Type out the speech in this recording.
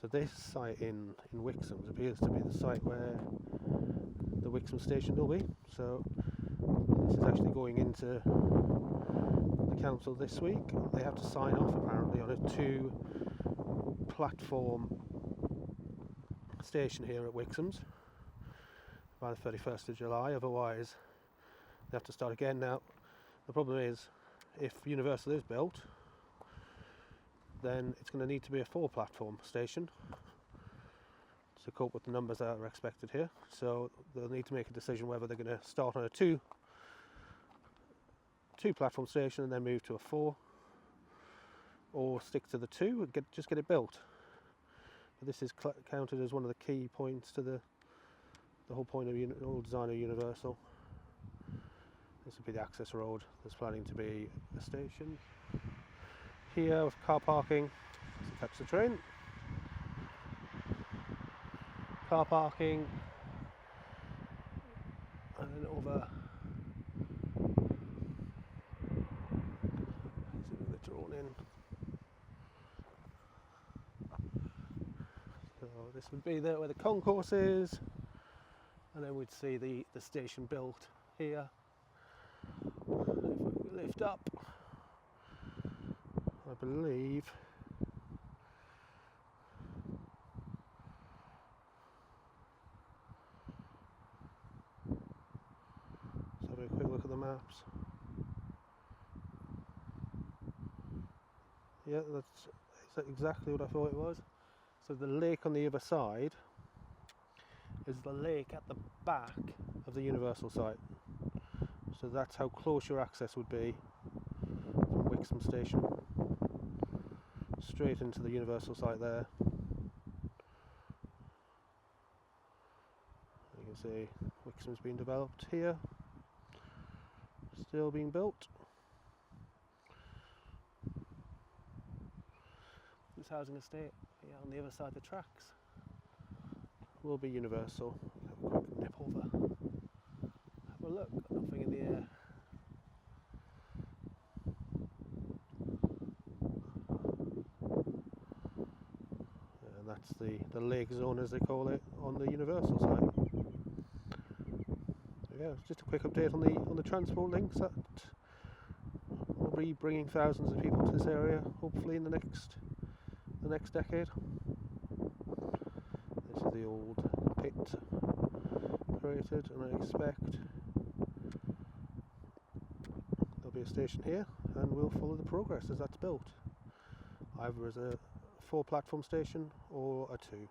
So this site in Wixams appears to be the site where the Wixams station will be. So this is actually going into the council this week. They have to sign off apparently on a 2-platform station here at Wixams by the 31st of July, otherwise they have to start again. Now the problem is, if Universal is built, then it's going to need to be a 4-platform station to cope with the numbers that are expected here. So they'll need to make a decision whether they're going to start on a 2-platform station and then move to a 4, or stick to the 2 and just get it built. But this is counted as one of the key points to the whole point of the whole design of Universal. This would be the access road. There's planning to be a station here with car parking to catch the train. Car parking, and then over. They're drawn in. So this would be there where the concourse is, and then we'd see the station built here. If we lift up, I believe let's have a quick look at the maps. Yeah, that's exactly what I thought it was. So the lake on the other side is the lake at the back of the Universal site. So that's how close your access would be from Wixham Station straight into the Universal site there. You can see Wixham's being developed here, still being built. This housing estate on the other side of the tracks will be Universal. Have a quick nip over, have a look, nothing in the air. And that's the lake zone, as they call it, on the Universal site. Yeah, just a quick update on the transport links that will be bringing thousands of people to this area, hopefully in the next decade. This is the old pit created, and I expect there'll be a station here, and we'll follow the progress as that's built, either as a 4-platform station or a 2.